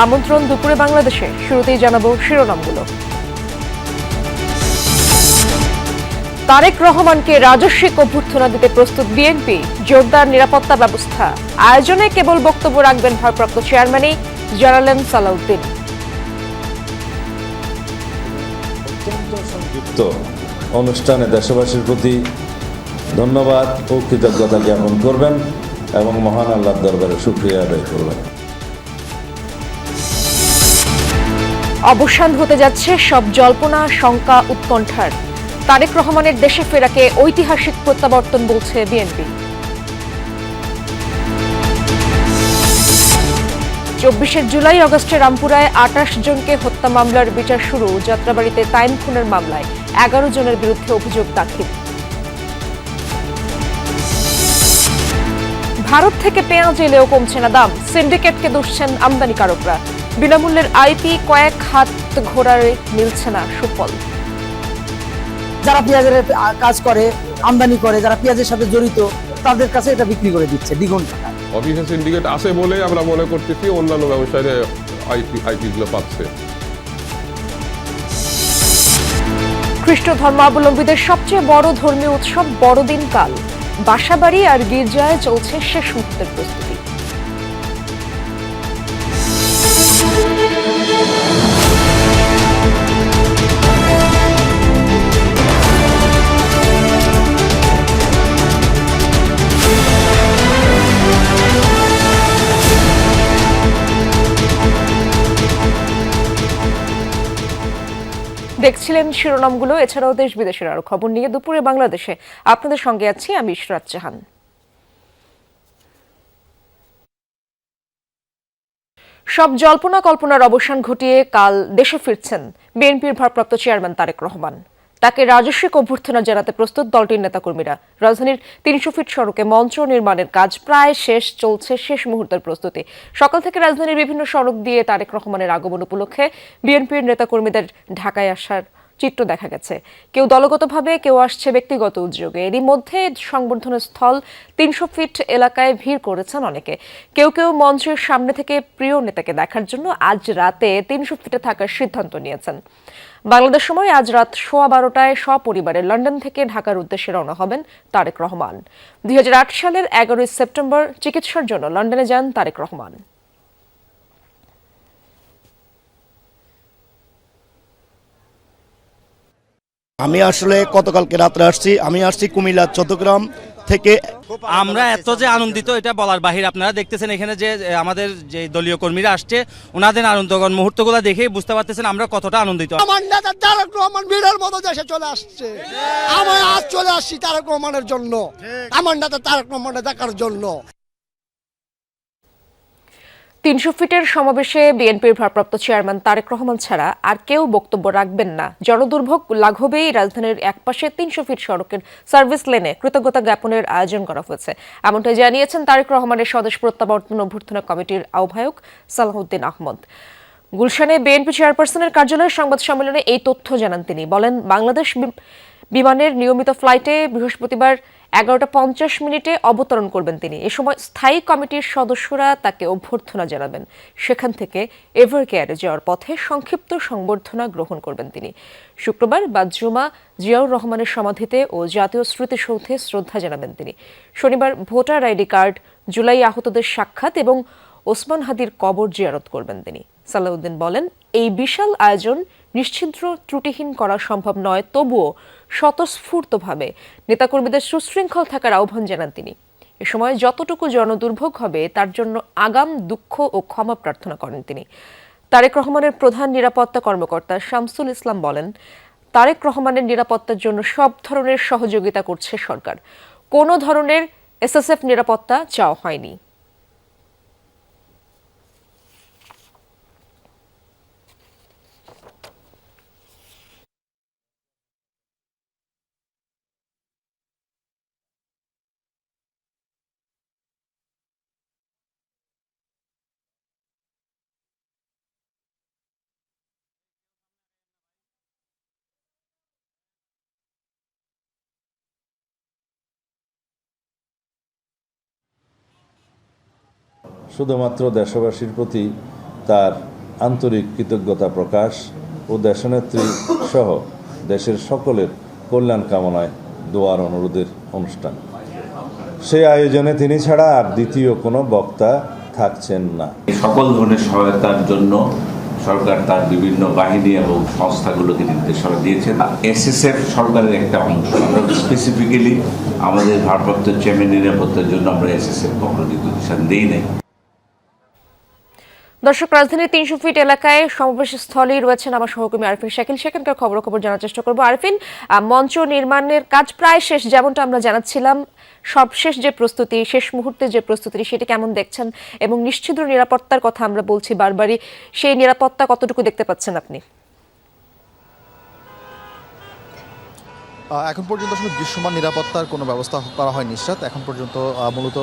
আমন্ত্রণ দুপুরে বাংলাদেশে। শুরুতেই জানাবো শিরোনামগুলো। তারেক রহমানকে রাজস্বিক অভ্যর্থনা দিতে প্রস্তুত বিএনপি, জোরদার নিরাপত্তা ব্যবস্থা। আয়োজনে কেবল বক্তব্য রাখবেন ভারপ্রাপ্ত চেয়ারম্যানই জানালেন সালাউদ্দিন। অত্যন্ত সংক্ষিপ্ত অনুষ্ঠানে দেশবাসীর প্রতি ধন্যবাদ ও কৃতজ্ঞতা জ্ঞাপন করবেন এবং মহান আল্লাহর দরবারে শুকরিয়া আদায় করবেন। অবসান হতে যাচ্ছে সব জল্পনা, শঙ্কা, উৎকণ্ঠার। তারেক রহমানের দেশে ফেরাকে ঐতিহাসিক প্রত্যাবর্তন বলছে বিএনপি। 24 জুলাই আগস্টে রামপুরায় 28 জনকে হত্যা মামলার বিচার শুরু। যাত্রাবাড়িতে তাইম খুনের মামলায় 11 জনের বিরুদ্ধে অভিযোগ দাখিল। ভারত থেকে পেঁয়াজ এলেও কমছে না দাম, সিন্ডিকেটকে দুষছেন আমদানিকারকরা। বিনামূল্যের আইপি কয়েক হাত ঘোরায় মিলছে না সুফল। যারা পেঁয়াজের কাজ করে, আমদানি করে, যারা পেঁয়াজের সাথে জড়িত, তাদের কাছে এটা বিক্রি করে দিচ্ছে দ্বিগুণ টাকা। অফিসে সিন্ডিকেট আছে বলে আমরা মনে করতেছি অন্যান্য ব্যবসায়ীরা আইপি গুলো পাচ্ছে। খ্রিস্ট ধর্মাবলম্বীদের সবচেয়ে বড় ধর্মীয় উৎসব বড়দিন কাল। বাসাবাড়ি আর গির্জায় চলছে শেষ মুহূর্তের প্রস্তুতি। দেখছিলেন শিরোনামগুলো। এছাড়াও দেশ বিদেশের আরো খবর নিয়ে দুপুরে বাংলাদেশে আপনাদের সঙ্গে আছি আমি ইশরাত জাহান। সব জল্পনা কল্পনার অবসান ঘটিয়ে কাল দেশে ফিরছেন বিএনপির ভারপ্রাপ্ত চেয়ারম্যান তারেক রহমান। তাকে রাজস্বিক অভ্যর্থনা জানাতে প্রস্তুত দলটির নেতাকর্মীরা। রাজধানীর 300 ফিট সড়কে মঞ্চ নির্মাণের কাজ প্রায় শেষ, চলছে শেষ মুহূর্তের প্রস্তুতি। সকাল থেকে রাজধানীর বিভিন্ন সড়ক দিয়ে তারেক রহমানের আগমন উপলক্ষে বিএনপির নেতাকর্মীদের ঢাকায় আসার চিত্র দেখা গেছে। কেউ দলগতভাবে, কেউ আসছে ব্যক্তিগত উদ্যোগে। এরই মধ্যে সংবর্ধনা স্থল 300 ফিট এলাকায় ভিড় করেছেন অনেকে। কেউ কেউ মঞ্চের সামনে থেকে প্রিয় নেতাকে দেখার জন্য আজ রাতে 300 ফিটে থাকার সিদ্ধান্ত নিয়েছেন। বাংলাদেশ সময় আজ রাত 12:15টায় সপরিবারে লন্ডন থেকে ঢাকার উদ্দেশ্যে রওনা হবেন তারেক রহমান। 2008 সালের 11 সেপ্টেম্বর চিকিৎসার জন্য লন্ডনে যান তারেক রহমান। আমি আসলে গতকালকে রাত্রে আসছি কুমিল্লার চট্টগ্রাম থেকে। আমরা এত যে আনন্দিত এটা বলার বাহিরে। আপনারা দেখতেছেন এখানে যে আমাদের যে দলীয় কর্মীরা আসছে, ওনাদের আনন্দগণ মুহূর্তগুলো দেখেই বুঝতে পারতেছেন আমরা কতটা আনন্দিত। আমার নেতা তারেক রহমান বীরের মতো দেশে চলে আসছে। আমি আজ চলে আসছি তারেক রহমানের জন্য, আমার নেতা তারেক রহমানের দেখার জন্য। 300 ফিটের সমাবেশে বিএনপির ভারপ্রাপ্ত চেয়ারম্যান তারেক রহমান ছাড়া আর কেউ বক্তব্য রাখবেন না। জনদুর্ভোগ লাঘবেই রাজধানীর একপাশে 300 ফিট সড়কের সার্ভিস লেনে কৃতজ্ঞতা জ্ঞাপনের আয়োজন করা হয়েছে, এমনটাই জানিয়েছেন তারেক রহমানের স্বদেশ প্রত্যাবর্তন অভ্যর্থনা কমিটির আহ্বায়ক সালাউদ্দিন আহমদ। গুলশানে বিএনপি চেয়ারপারসনের কার্যালয়ের সংবাদ সম্মেলনে এই তথ্য জানান তিনি। বলেন, বাংলাদেশ বিমানের নিয়মিত ফ্লাইটে বৃহস্পতিবার 11:50 অবতরণ করবেন তিনি। এ সময় স্থায়ী কমিটির সদস্যরা তাকে অভ্যর্থনা জানাবেন। সেখান থেকে এভার কেয়ারে যাওয়ার পথে সংক্ষিপ্ত সংবর্ধনা গ্রহণ করবেন তিনি। শুক্রবার বা জুমা জিয়াউর রহমানের সমাধিতে ও জাতীয় স্মৃতিসৌধে শ্রদ্ধা জানাবেন তিনি। শনিবার ভোটার আইডি কার্ড, জুলাই আহতদের সাক্ষাৎ এবং ওসমান হাদির কবর জিয়ারত করবেন তিনি। সালাউদ্দিন বলেন, এই বিশাল আয়োজন নিশ্ছিদ্র ত্রুটিহীন করা সম্ভব নয়, তবুও স্বতঃস্ফূর্তভাবে নেতাকর্মীদের সুশৃঙ্খল থাকার আহ্বান জানান তিনি। এ সময় যতটুকু জনদুর্ভোগ হবে তার জন্য আগাম দুঃখ ও ক্ষমা প্রার্থনা করেন তিনি। তারেক রহমানের প্রধান নিরাপত্তা কর্মকর্তা শামসুল ইসলাম বলেন, তারেক রহমানের নিরাপত্তার জন্য সব ধরনের সহযোগিতা করছে সরকার। কোনো ধরনের এসএসএফ নিরাপত্তা চাওয়া হয়নি। শুধুমাত্র দেশবাসীর প্রতি তার আন্তরিক কৃতজ্ঞতা প্রকাশ ও দেশনেত্রী সহ দেশের সকলের কল্যাণ কামনায় দোয়ার অনুরোধের অনুষ্ঠান। সেই আয়োজনে তিনি ছাড়া আর দ্বিতীয় কোনো বক্তা থাকছেন না। সকল ধরনের সহায়তার জন্য সরকার তার বিভিন্ন বাহিনী এবং সংস্থাগুলোকে নির্দেশনা দিয়েছেন। এসএসএফ সরকারের একটা অংশ। আমরা স্পেসিফিক্যালি আমাদের ভারপ্রাপ্ত চেয়ারম্যান নিরাপত্তার জন্য আমরা এসএসএফ কখনো নির্দেশন দিই নাই। দর্শক, রাজধানীর 300 ফিট এলাকায় সমাবেশ স্থলেই রয়েছেন আমার সহকর্মী আরিফিন শাকিল। সেখানকার খবর জানার চেষ্টা করবো। আরিফিন, মঞ্চ নির্মাণের কাজ প্রায় শেষ, যেমনটা আমরা জানাচ্ছিলাম। সবশেষ যে প্রস্তুতি, শেষ মুহূর্তে যে প্রস্তুতি, সেটি কেমন দেখছেন? এবং নিশ্চিদ্র নিরাপত্তার কথা আমরা বলছি বারবারই, সেই নিরাপত্তা কতটুকু দেখতে পাচ্ছেন আপনি? এখন পর্যন্ত আসলে দৃশ্যমান নিরাপত্তার কোনো ব্যবস্থা করা হয়নি নিশ্চিত। এখন পর্যন্ত মূলত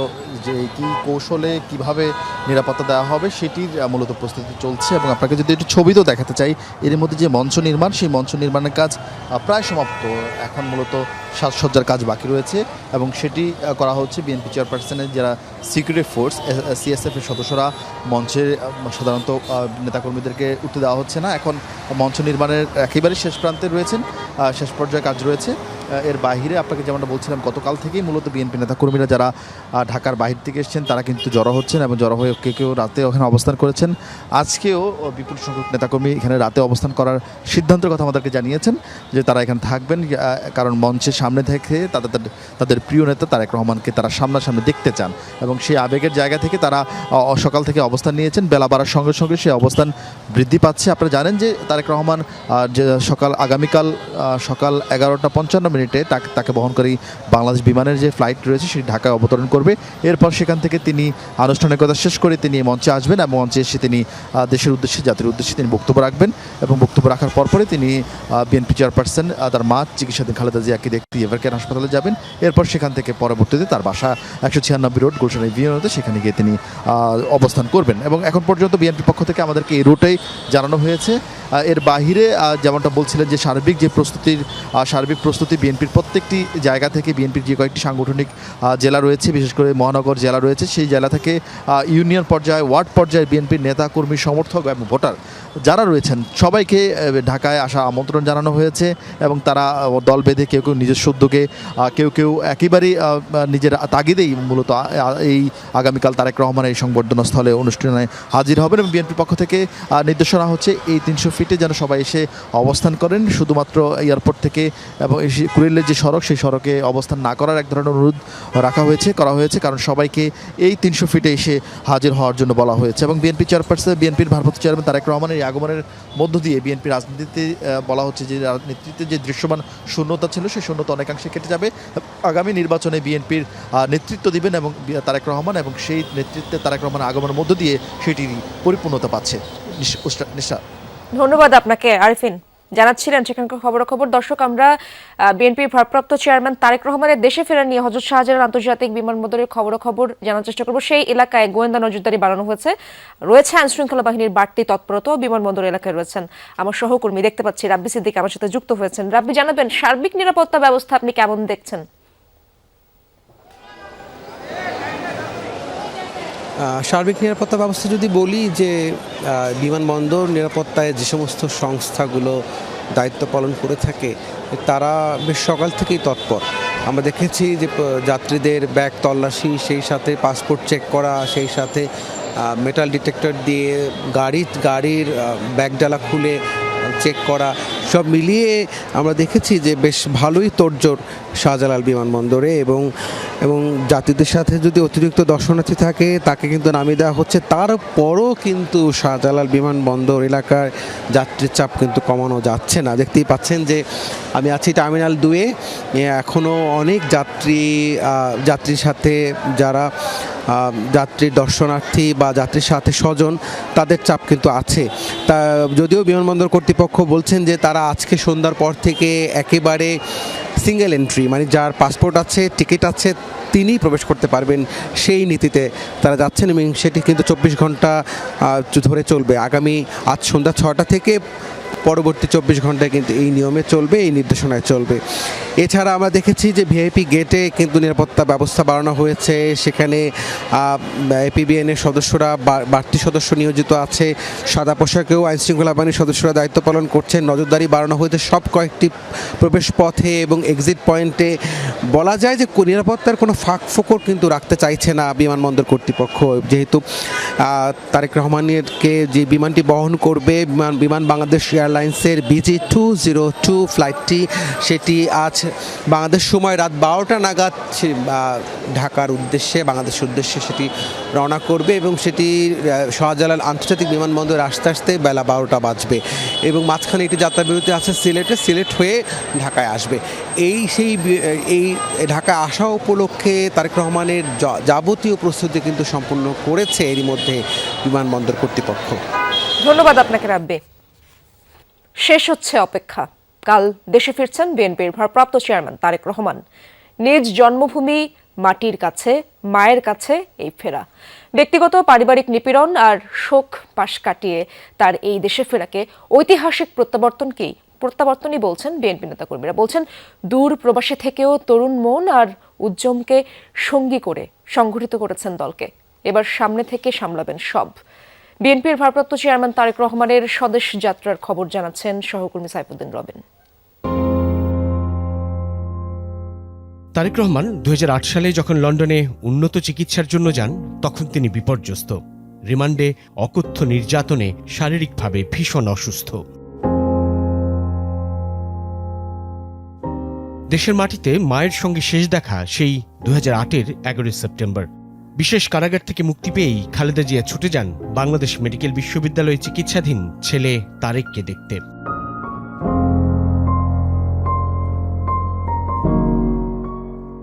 যে কি কৌশলে কিভাবে নিরাপত্তা দেওয়া হবে সেটির মূলত প্রস্তুতি চলছে। এবং আপনাকে যদি একটু ছবিতেও দেখাতে চাই, এর মধ্যে যে মঞ্চ নির্মাণ, সেই মঞ্চ নির্মাণের কাজ প্রায় সমাপ্ত। এখন মূলত সাজসজ্জার কাজ বাকি রয়েছে এবং সেটি করা হচ্ছে বিএনপি চেয়ারপারসনের যারা সিকিউরিটি ফোর্স সিএসএফের সদস্যরা মঞ্চে সাধারণত নেতাকর্মীদেরকে উঠতে দেওয়া হচ্ছে না। এখন মঞ্চ নির্মাণের একেবারে শেষ প্রান্তে রয়েছেন, শেষ পর্যায়ে কাজ রয়েছে। এর বাহিরে আপনাকে যেমনটা বলছিলাম, গতকাল থেকেই মূলত বিএনপি নেতাকর্মীরা যারা ঢাকার বাহির থেকে এসেছেন তারা কিন্তু জড়ো হচ্ছেন এবং জড়ো হয়ে কেউ রাতে ওখানে অবস্থান করেছেন। আজকেও বিপুল সংখ্যক নেতাকর্মী এখানে রাতে অবস্থান করার সিদ্ধান্তের কথা আমাদেরকে জানিয়েছেন যে তারা এখানে থাকবেন, কারণ মঞ্চের সামনে থেকে তাদের প্রিয় নেতা তারেক রহমানকে তারা সামনাসামনি দেখতে চান এবং সেই আবেগের জায়গা থেকে তারা সকাল থেকে অবস্থান নিয়েছেন। বেলা বাড়ার সঙ্গে সঙ্গে সেই অবস্থান বৃদ্ধি পাচ্ছে। আপনারা জানেন যে তারেক রহমান যে আগামীকাল সকাল 11:55 তাকে বহনকারী বাংলাদেশ বিমানের যে ফ্লাইট রয়েছে সেটি ঢাকায় অবতরণ করবে। এরপর সেখান থেকে তিনি আনুষ্ঠানিকতা শেষ করে তিনি মঞ্চে আসবেন এবং মঞ্চে এসে তিনি দেশের উদ্দেশ্যে, জাতির উদ্দেশ্যে তিনি বক্তব্য রাখবেন এবং বক্তব্য রাখার পরপরে তিনি বিএনপি চেয়ারপারসন তার মা চিকিৎসাধীন খালেদা জিয়াকে দেখতে এভারকেয়ার হাসপাতালে যাবেন। এরপর সেখান থেকে পরবর্তীতে তার বাসা 196 রোড গুলশান এভিনিউতে, সেখানে গিয়ে তিনি অবস্থান করবেন। এবং এখন পর্যন্ত বিএনপির পক্ষ থেকে আমাদেরকে এই রুটেই জানানো হয়েছে। এর বাহিরে যেমনটা বলছিলেন যে সার্বিক প্রস্তুতি বিএনপির প্রত্যেকটি জায়গা থেকে, বিএনপির যে কয়েকটি সাংগঠনিক জেলা রয়েছে, বিশেষ করে মহানগর জেলা রয়েছে, সেই জেলা থেকে ইউনিয়ন পর্যায়ে, ওয়ার্ড পর্যায়ে বিএনপির নেতা কর্মী, সমর্থক এবং ভোটার যারা রয়েছেন সবাইকে ঢাকায় আসা আমন্ত্রণ জানানো হয়েছে এবং তারা দল বেঁধে কেউ নিজস্ব উদ্যোগে, কেউ একেবারেই নিজের তাগিদেই মূলত এই আগামীকাল তারেক রহমানের এই সংবর্ধনা স্থলে অনুষ্ঠানে হাজির হবেন। এবং বিএনপির পক্ষ থেকে নির্দেশনা হচ্ছে এই 300 ফিটে যেন সবাই এসে অবস্থান করেন। শুধুমাত্র এয়ারপোর্ট থেকে এবং কুড়িলের যে সড়ক, সেই সড়কে অবস্থান না করার এক ধরনের অনুরোধ করা হয়েছে, কারণ সবাইকে এই 300 ফিটে এসে হাজির হওয়ার জন্য বলা হয়েছে। এবং বিএনপির ভারপ্রাপ্ত চেয়ারম্যান তারেক রহমানের এই আগমনের মধ্য দিয়ে বিএনপির রাজনীতিতে বলা হচ্ছে যে নেতৃত্বে যে দৃশ্যমান শূন্যতা ছিল, সেই শূন্যতা অনেকাংশে কেটে যাবে। আগামী নির্বাচনে বিএনপির নেতৃত্ব দিবেন এবং তারেক রহমান, এবং সেই নেতৃত্বে তারেক রহমানের আগমনের মধ্য দিয়ে সেটি পরিপূর্ণতা পাচ্ছে। ধন্যবাদ আপনাকে আরিফিন, জানাচ্ছিলেন সেখানকার খবর। দর্শক, আমরা বিএনপির ভারপ্রাপ্ত চেয়ারম্যান তারেক রহমানের দেশে ফেরা নিয়ে হযরত শাহজালাল আন্তর্জাতিক বিমানবন্দরের খবর জানার চেষ্টা করব। সেই এলাকায় গোয়েন্দা নজরদারি বাড়ানো রয়েছে আইনশৃঙ্খলা বাহিনীর বাড়তি তৎপরতা। বিমানবন্দর এলাকায় রয়েছেন আমার সহকর্মী, দেখতে পাচ্ছি রাব্বি সিদ্দিক আমার সাথে যুক্ত হয়েছেন। রাব্বি, জানাবেন সার্বিক নিরাপত্তা ব্যবস্থা আপনি কেমন দেখছেন? সার্বিক নিরাপত্তা ব্যবস্থা যদি বলি, যে বিমানবন্দর নিরাপত্তায় যে সমস্ত সংস্থাগুলো দায়িত্ব পালন করে থাকে তারা বেশ সকাল থেকেই তৎপর। আমরা দেখেছি যে যাত্রীদের ব্যাগ তল্লাশি, সেই সাথে পাসপোর্ট চেক করা, সেই সাথে মেটাল ডিটেক্টর দিয়ে গাড়ির ব্যাগডালা খুলে চেক করা, সব মিলিয়ে আমরা দেখেছি যে বেশ ভালোই তোড়জোড় শাহজালাল বিমানবন্দরে। এবং যাত্রীদের সাথে যদি অতিরিক্ত দর্শনার্থী থাকে তাকে কিন্তু নামিয়ে দেওয়া হচ্ছে। তারপরও কিন্তু শাহজালাল বিমানবন্দর এলাকার যাত্রীর চাপ কিন্তু কমানো যাচ্ছে না। দেখতেই পাচ্ছেন যে আমি আছি টার্মিনাল 2-এ, এখনও অনেক যাত্রীর সাথে যারা যাত্রীর দর্শনার্থী বা যাত্রীর সাথে স্বজন, তাদের চাপ কিন্তু আছে। তা যদিও বিমানবন্দর কর্তৃপক্ষ বলছেন যে তারা আজকে সন্ধ্যার পর থেকে একেবারে সিঙ্গেল এন্ট্রি, মানে যার পাসপোর্ট আছে, টিকিট আছে, তিনি প্রবেশ করতে পারবেন, সেই নীতিতে তারা যাচ্ছেন এবং সেটি কিন্তু 24 ঘন্টা ধরে চলবে। আজ সন্ধ্যা 6টা থেকে পরবর্তী 24 ঘন্টায় কিন্তু এই নিয়মে চলবে, এই নির্দেশনায় চলবে। এছাড়া আমরা দেখেছি যে ভিআইপি গেটে কিন্তু নিরাপত্তা ব্যবস্থা বাড়ানো হয়েছে, সেখানে এপিবিএনের সদস্যরা বাড়তি সদস্য নিয়োজিত আছে, সাদা পোশাকেও আইনশৃঙ্খলা বাহিনীর সদস্যরা দায়িত্ব পালন করছেন, নজরদারি বাড়ানো হয়েছে সব কয়েকটি প্রবেশ পথে এবং এক্সিট পয়েন্টে। বলা যায় যে নিরাপত্তার কোনো ফাঁক ফোকর কিন্তু রাখতে চাইছে না বিমানবন্দর কর্তৃপক্ষ, যেহেতু তারেক রহমানকে যে বিমানটি বহন করবে বিমান বাংলাদেশ এয়ারলাইন্সের BG202 ফ্লাইটটি, সেটি আজ বাংলাদেশ সময় রাত 12টা নাগাদ ঢাকার উদ্দেশ্যে, বাংলাদেশের উদ্দেশ্যে সেটি রওনা করবে এবং সেটি শাহজালাল আন্তর্জাতিক বিমানবন্দরে আসতে আসতে বেলা 12টা বাজবে এবং মাঝখানে একটি যাত্রাবিরতি আছে সিলেট হয়ে ঢাকায় আসবে। এই ঢাকায় আসা উপলক্ষে তারেক রহমানের যাবতীয় প্রস্তুতি কিন্তু সম্পূর্ণ করেছে এরই মধ্যে বিমানবন্দর কর্তৃপক্ষ। ধন্যবাদ আপনাকে রাব্বি। শেষ হচ্ছে অপেক্ষা। কাল দেশে ফিরছেন বিএনপির ভারপ্রাপ্ত চেয়ারম্যান তারেক রহমান। নিজ জন্মভূমি মাটির কাছে, মায়ের কাছে এই ফেরা। ব্যক্তিগত পারিবারিক নিপীড়ন আর শোক পাশ কাটিয়ে তার এই দেশে ফেরাকে ঐতিহাসিক প্রত্যাবর্তনই বলছেন বিএনপি নেতাকর্মীরা। বলছেন দূর প্রবাসী থেকেও তরুণ মন আর উদ্যমকে সঙ্গী করে সংগঠিত করেছেন দলকে। এবার সামনে থেকে সামলাবেন সব। বিএনপির ভারপ্রাপ্ত চেয়ারম্যান তারেক রহমানের স্বদেশ যাত্রার খবর জানাচ্ছেন সহকর্মী সাইফুদ্দিন রবিন। তারেক রহমান 2008 সালে যখন লন্ডনে উন্নত চিকিৎসার জন্য যান, তখন তিনি বিপর্যস্ত, রিমান্ডে, অকথ্য নির্যাতনে শারীরিকভাবে ভীষণ অসুস্থ। দেশের মাটিতে মায়ের সঙ্গে শেষ দেখা সেই 2008-এর 11 সেপ্টেম্বর। বিশেষ কারাগার থেকে মুক্তি পেয়েই খালেদা জিয়া ছুটে যান বাংলাদেশ মেডিকেল বিশ্ববিদ্যালয়ে চিকিৎসাধীন ছেলে তারেককে দেখতে।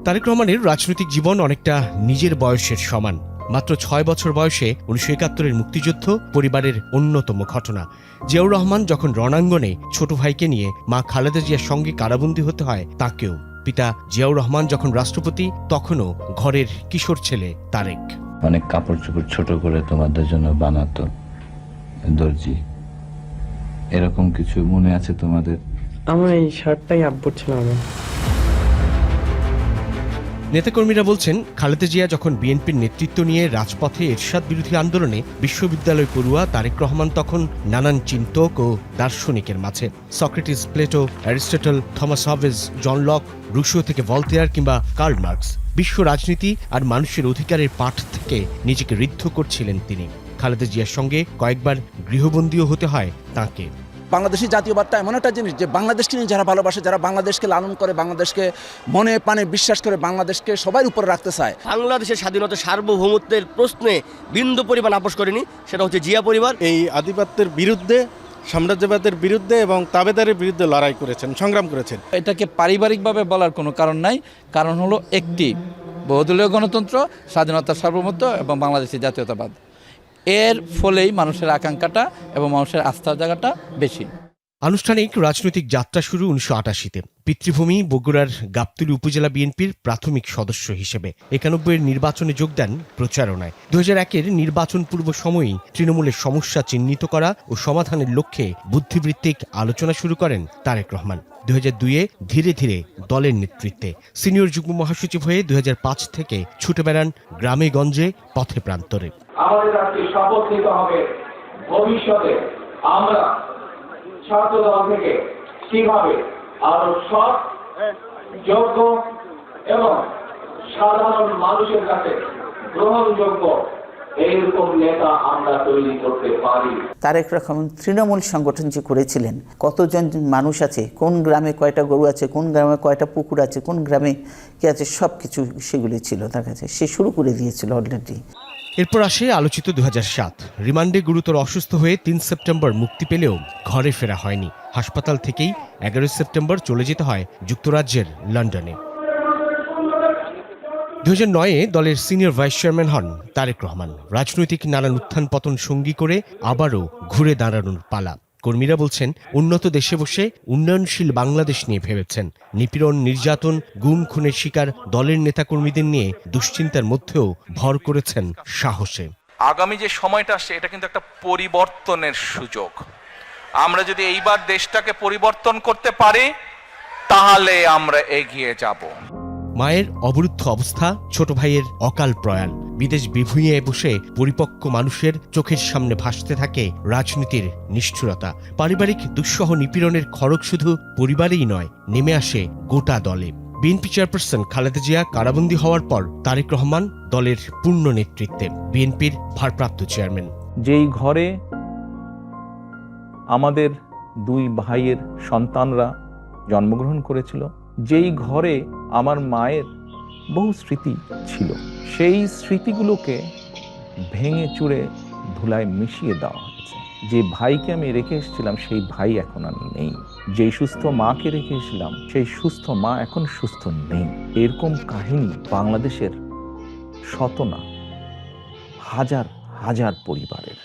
তারেক রহমানের রাজনৈতিক জীবন অনেকটা নিজের বয়সের সমান। মাত্র 6 বছর বয়সে 1971-এর মুক্তিযুদ্ধ পরিবারের অন্যতম ঘটনা। জিয়াউর রহমান যখন রণাঙ্গনে ছোট ভাইকে নিয়ে মা খালেদা জিয়ার সঙ্গে কারাবন্দী হতে হয় তাকেও। পিতা জিয়াউর রহমান যখন রাষ্ট্রপতি, তখনও ঘরের কিশোর ছেলে তারেক। অনেক কাপড় চোপড় ছোট করে তোমাদের জন্য বানাতো দর্জি, এরকম কিছু মনে আছে তোমাদের? আমার এই শার্টটাই আব্বুর ছিল। নেতাকর্মীরা বলছেন, খালেদা জিয়া যখন বিএনপির নেতৃত্ব নিয়ে রাজপথে এরশাদ বিরোধী আন্দোলনে বিশ্ববিদ্যালয় পড়ুয়া, তারেক রহমান তখন নানান চিন্তক ও দার্শনিকের মাঝে। Socrates, Plato, Aristotle, Thomas Hobbes, John Locke, Rousseau থেকে ভলতেয়ার কিংবা কার্ল মার্কস, বিশ্ব রাজনীতি আর মানুষের অধিকারের পাঠ থেকে নিজেকে ঋদ্ধ করছিলেন তিনি। খালেদা জিয়ার সঙ্গে কয়েকবার গৃহবন্দীও হতে হয় তাঁকে। বাংলাদেশি জাতীয়বাদটা এমন একটা জিনিস যে বাংলাদেশকে নিয়ে যারা ভালোবাসে, যারা বাংলাদেশকে লালন করে, বাংলাদেশকে মনে প্রাণে বিশ্বাস করে, বাংলাদেশকে সবার উপরে রাখতে চায়। বাংলাদেশের স্বাধীনতা সার্বভৌমত্বের প্রশ্নে বিন্দু পরিমাণ আপোষ করেনি, সেটা হচ্ছে জিয়া পরিবার। এই আধিপত্যের বিরুদ্ধে, সাম্রাজ্যবাদের বিরুদ্ধে এবং তাবেদারের বিরুদ্ধে লড়াই করেছেন, সংগ্রাম করেছেন। এটাকে পারিবারিকভাবে বলার কোনো কারণ নাই। কারণ হলো একটি, বহুদলীয় গণতন্ত্র, স্বাধীনতা সার্বভৌমত্ব এবং বাংলাদেশের জাতীয়তাবাদ। এর ফলেই মানুষের আকাঙ্ক্ষাটা এবং মানুষের আস্থার জায়গাটা বেশি। আনুষ্ঠানিক রাজনৈতিক যাত্রা শুরু 1988-তে। পিতৃভূমি বগুড়ার গাবতলী উপজেলা বিএনপির প্রাথমিক সদস্য হিসেবে 91-এর নির্বাচনে যোগ দেন প্রচারণায়। 2001-এর নির্বাচন পূর্ব সময়ই তৃণমূলের সমস্যা চিহ্নিত করা ও সমাধানের লক্ষ্যে বুদ্ধিবৃত্তিক আলোচনা শুরু করেন তারেক রহমান। 2002-এ ধীরে ধীরে দলের নেতৃত্বে সিনিয়র যুগ্ম মহাসচিব হয়ে 2005 থেকে ছুটে বেড়ান গ্রামে গঞ্জে, পথে প্রান্তরে। আমাদের আজকে শপথ নিতে হবে ভবিষ্যতে আমরা ছাত্র দল থেকে কিভাবে আরো সৎ, যোগ্য এবং সাধারণ মানুষের কাছে গ্রহণযোগ্য এইরকম নেতা আমরা তৈরি করতে পারি। তারেক রহমান তৃণমূল সংগঠন যে করেছিলেন, কতজন মানুষ আছে, কোন গ্রামে কয়টা গরু আছে, কোন গ্রামে কয়টা পুকুর আছে, কোন গ্রামে কি আছে, সব কিছু সেগুলি ছিল তার কাছে। সে শুরু করে দিয়েছিল অলরেডি। এরপর আসে আলোচিত 2007। রিমান্ডে গুরুতর অসুস্থ হয়ে 3 সেপ্টেম্বর মুক্তি পেলেও ঘরে ফেরা হয়নি। হাসপাতাল থেকেই 11 সেপ্টেম্বর চলে যেতে হয় যুক্তরাজ্যের লন্ডনে। 2009-এ দলের সিনিয়র ভাইস চেয়ারম্যান হন তারেক রহমান। রাজনৈতিক নানান উত্থান পতন সঙ্গী করে আবারও ঘুরে দাঁড়ানোর পালা। কর্মীরা বলছেন, উন্নত দেশে বসে উন্নয়নশীল বাংলাদেশ নিয়ে ভেবেছেন। নিপীড়ন, নির্যাতন, গুম খুনের শিকার দলের নেতাকর্মীদের নিয়ে দুশ্চিন্তার মধ্যেও ভর করেছেন সাহসে। আগামী যে সময়টা আসছে, এটা কিন্তু একটা পরিবর্তনের সুযোগ। আমরা যদি এইবার দেশটাকে পরিবর্তন করতে পারি তাহলে আমরা এগিয়ে যাব। মায়ের অবরুদ্ধ অবস্থা, ছোট ভাইয়ের অকাল প্রয়াণ, বিদেশ বিভুঁইয়ে বসে পরিপক্ক মানুষের চোখের সামনে ভাসতে থাকে রাজনীতির নিষ্ঠুরতা। পারিবারিক দুঃসহ নিপীড়নের খড়গ শুধু পরিবারেই নয়, নেমে আসে গোটা দলে। বিএনপি চেয়ারপারসন খালেদা জিয়া কারাবন্দী হওয়ার পর তারেক রহমান দলের পূর্ণ নেতৃত্বে বিএনপির ভারপ্রাপ্ত চেয়ারম্যান। যেই ঘরে আমাদের দুই ভাইয়ের সন্তানরা জন্মগ্রহণ করেছিল, যেই ঘরে আমার মায়ের বহু স্মৃতি ছিল, সেই স্মৃতিগুলোকে ভেঙে চুরে ধুলায় মিশিয়ে দেওয়া হয়েছে। যে ভাইকে আমি রেখে এসেছিলাম সেই ভাই এখন আর নেই, যেই সুস্থ মাকে রেখে এসেছিলাম সেই সুস্থ মা এখন সুস্থ নেই। এরকম কাহিনী বাংলাদেশের শত না হাজার হাজার পরিবারের।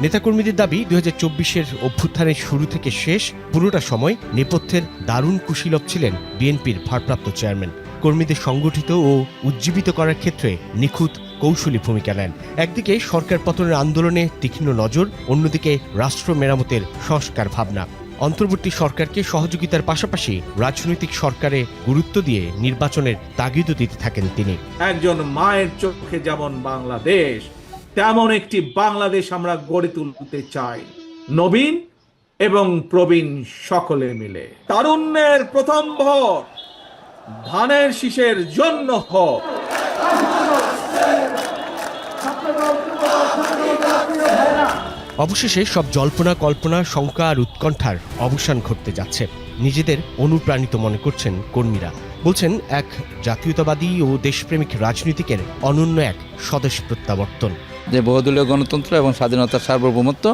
নেতাকর্মীদের দাবি 2024-এর অভ্যুত্থানের শুরু থেকে শেষ পুরোটা সময় নেপথ্যের দারুণ কুশীলব ছিলেন বিএনপির ভারপ্রাপ্ত চেয়ারম্যান। কর্মীদের সংগঠিত ও উজ্জীবিত করার ক্ষেত্রে নিখুঁত কৌশলী ভূমিকা নেন। একদিকে সরকার পতনের আন্দোলনে তীক্ষ্ণ নজর, অন্যদিকে রাষ্ট্র মেরামতের সংস্কার ভাবনা। অন্তর্বর্তী সরকারকে সহযোগিতার পাশাপাশি রাজনৈতিক সরকারে গুরুত্ব দিয়ে নির্বাচনের তাগিদও দিতে থাকেন তিনি। একজন মায়ের চোখে যেমন বাংলাদেশ, তেমন একটি বাংলাদেশ আমরা গড়ে তুলতে চাই, নবীন এবং প্রবীণ সকলে মিলে। তারুণ্যের প্রথম ভোট ধানের শীষের জন্য হোক। অবশেষে সব জল্পনা কল্পনা, শঙ্কা আর উৎকণ্ঠার অবসান ঘটতে যাচ্ছে। নিজেদের অনুপ্রাণিত মনে করছেন কর্মীরা। বলছেন এক জাতীয়তাবাদী ও দেশপ্রেমিক রাজনীতিকের অনন্য এক স্বদেশ প্রত্যাবর্তন। যে বহুদলীয় গণতন্ত্র এবং স্বাধীনতার সার্বভৌমত্ব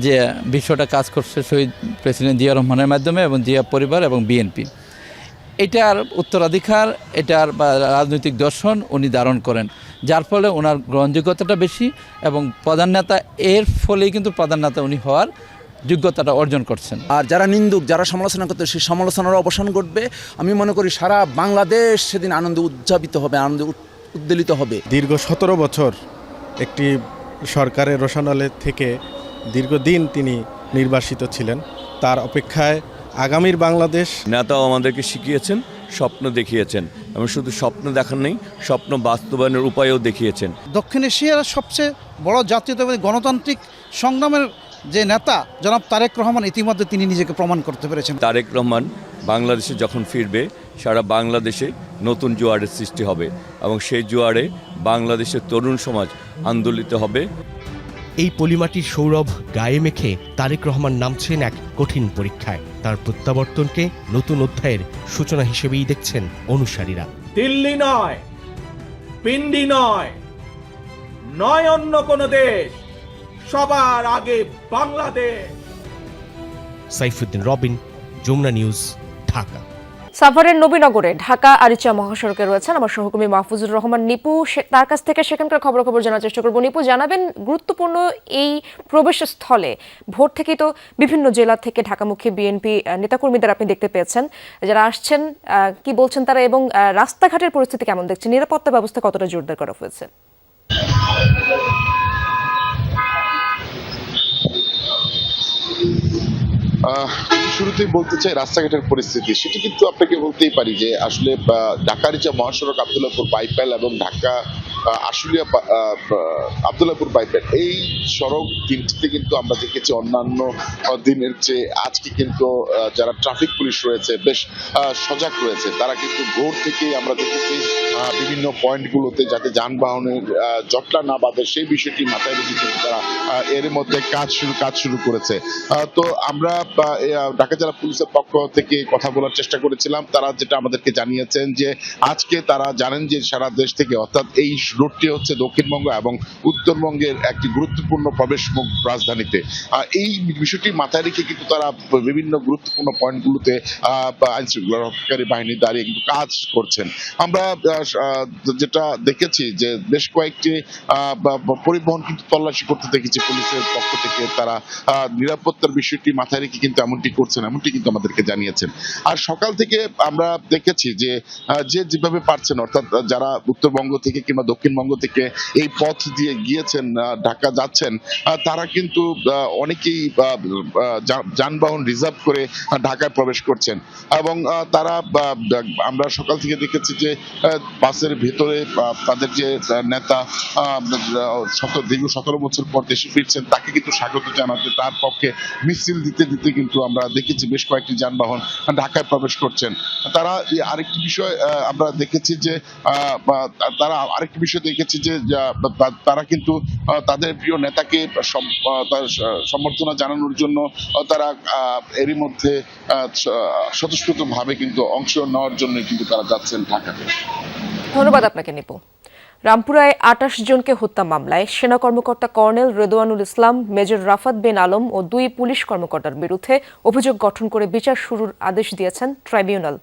যে বিষয়টা কাজ করছে শহীদ প্রেসিডেন্ট জিয়া রহমানের মাধ্যমে এবং জিয়া পরিবার এবং বিএনপি, এটার উত্তরাধিকার, এটার রাজনৈতিক দর্শন উনি ধারণ করেন, যার ফলে ওনার গ্রহণযোগ্যতাটা বেশি এবং প্রধান নেতা, এর ফলেই কিন্তু প্রধান নেতা উনি হওয়ার যোগ্যতাটা অর্জন করছেন। আর যারা নিন্দুক, যারা সমালোচনা করতে, সেই সমালোচনার অবসান ঘটবে। আমি মনে করি সারা বাংলাদেশ সেদিন আনন্দে উদযাপিত হবে, আনন্দে উদ্বেলিত হবে। দীর্ঘ 17 বছর একটি সরকারের রোশনালে থেকে দীর্ঘদিন তিনি নির্বাসিত ছিলেন। তার অপেক্ষায় আগামীর বাংলাদেশ। নেতাও আমাদেরকে শিখিয়েছেন, স্বপ্ন দেখিয়েছেন এবং শুধু স্বপ্ন দেখার নেই, স্বপ্ন বাস্তবায়নের উপায়ও দেখিয়েছেন। দক্ষিণ এশিয়ার সবচেয়ে বড় জাতীয়তাবাদী গণতান্ত্রিক সংগ্রামের যে নেতা জনাব তারেক রহমান, ইতিমধ্যে তিনি নিজেকে প্রমাণ করতে পেরেছেন। তারেক রহমান বাংলাদেশে যখন ফিরবে, সারা বাংলাদেশে নতুন জোয়ারের সৃষ্টি হবে এবং সেই জোয়ারে বাংলাদেশের তরুণ সমাজ আন্দোলিত হবে। এই পলিমাটির সৌরভ গায়ে মেখে তারেক রহমান নামছেন এক কঠিন পরীক্ষায়। তার প্রত্যাবর্তনকে নতুন অধ্যায়ের সূচনা হিসেবেই দেখছেন অনুসারীরা। দিল্লি নয়, পিন্ডি নয়, নয় অন্য কোন দেশ, সবার আগে বাংলাদেশ। সাইফুদ্দিন রবিন, যমুনা নিউজ, ঢাকা। সাভারের নবীনগরে ঢাকা আরিচা মহাসড়কে রয়েছেন আমার সহকর্মী মাহফুজুর রহমান নিপু। তার কাছ থেকে সেখানকার খবর জানার চেষ্টা করব। নিপু, জানাবেন গুরুত্বপূর্ণ এই প্রবেশস্থলে ভোর থেকেই তো বিভিন্ন জেলা থেকে ঢাকামুখী বিএনপি নেতাকর্মীদের আপনি দেখতে পেয়েছেন, যারা আসছেন, কি বলছেন তারা, এবং রাস্তাঘাটের পরিস্থিতি কেমন দেখছেন? নিরাপত্তা ব্যবস্থা কতটা জোরদার করা হয়েছে? শুরুতেই বলতে চাই রাস্তাঘাটের পরিস্থিতি, সেটি কিন্তু আপনাকে বলতেই পারি যে আসলে ঢাকার যে মহাসড়ক আব্দুল্লাহপুর বাইপাল এবং ঢাকা আশুলিয়া আব্দুল্লাহপুর বাইপাল, এই সড়ক তিনটিতে কিন্তু আমরা দেখেছি অন্যান্য দিনের চেয়ে আজকে কিন্তু যারা ট্রাফিক পুলিশ রয়েছে বেশ সজাগ রয়েছে। তারা কিন্তু ভোর থেকেই আমরা দেখেছি বিভিন্ন পয়েন্টগুলোতে যাতে যানবাহনের জটলা না বাঁধে সেই বিষয়টি মাথায় রেখে কিন্তু তারা এর মধ্যে কাজ শুরু করেছে। তো আমরা ঢাকা জেলা পুলিশের পক্ষ থেকে কথা বলার চেষ্টা করেছিলাম। তারা যেটা আমাদেরকে জানিয়েছেন যে আজকে তারা জানেন যে সারা দেশ থেকে, অর্থাৎ এই রোডটি হচ্ছে দক্ষিণবঙ্গ এবং উত্তরবঙ্গের একটি গুরুত্বপূর্ণ প্রবেশ মুখ রাজধানীতে। এই বিষয়টি মাথায় রেখে কিন্তু তারা বিভিন্ন গুরুত্বপূর্ণ পয়েন্টগুলোতে আইন শৃঙ্খলা রক্ষাকারী বাহিনী দাঁড়িয়ে কিন্তু কাজ করছেন। আমরা যেটা দেখেছি যে বেশ কয়েকটি পরিবহন কিন্তু তল্লাশি করতে দেখেছি পুলিশের পক্ষ থেকে। তারা নিরাপত্তার বিষয়টি মাথায় রেখে কিন্তু এমনটি করছেন, এমনটি কিন্তু আমাদেরকে জানিয়েছেন। আর সকাল থেকে আমরা দেখেছি যে যেভাবে পারছেন, অর্থাৎ যারা উত্তরবঙ্গ থেকে কিংবা দক্ষিণবঙ্গ থেকে এই পথ দিয়ে গিয়েছেন, ঢাকা যাচ্ছেন, তারা কিন্তু অনেকেই যানবাহন রিজার্ভ করে ঢাকায় প্রবেশ করছেন এবং তারা আমরা সকাল থেকে দেখেছি যে বাসের ভেতরে তাদের যে নেতা দীর্ঘ 17 বছর পর দেশে ফিরছেন তাকে কিন্তু স্বাগত জানাতে তার পক্ষে মিছিল দিতে দিতে কিন্তু আমরা দেখেছি বেশ কয়েকটি যানবাহন ঢাকায় প্রবেশ করছেন। তারা আরেকটি বিষয় আমরা দেখেছি যে তারা কিন্তু তাদের প্রিয় নেতাকে সম্বর্ধনা জানানোর জন্য তারা এরই মধ্যে স্বতঃস্ফূর্তভাবে কিন্তু অংশ নেওয়ার জন্য কিন্তু তারা যাচ্ছেন ঢাকাতে। ধন্যবাদ আপনাকে নিপু। রামপুরায় 28 জনকে হত্যা মামলায় সেনা কর্মকর্তা কর্নেল রেদওয়ানুল ইসলাম, মেজর রাফাত বিন আলম ও 2 পুলিশ কর্মকর্তার বিরুদ্ধে অভিযোগ গঠন করে বিচার শুরুর আদেশ দিয়েছেন ট্রাইব্যুনাল।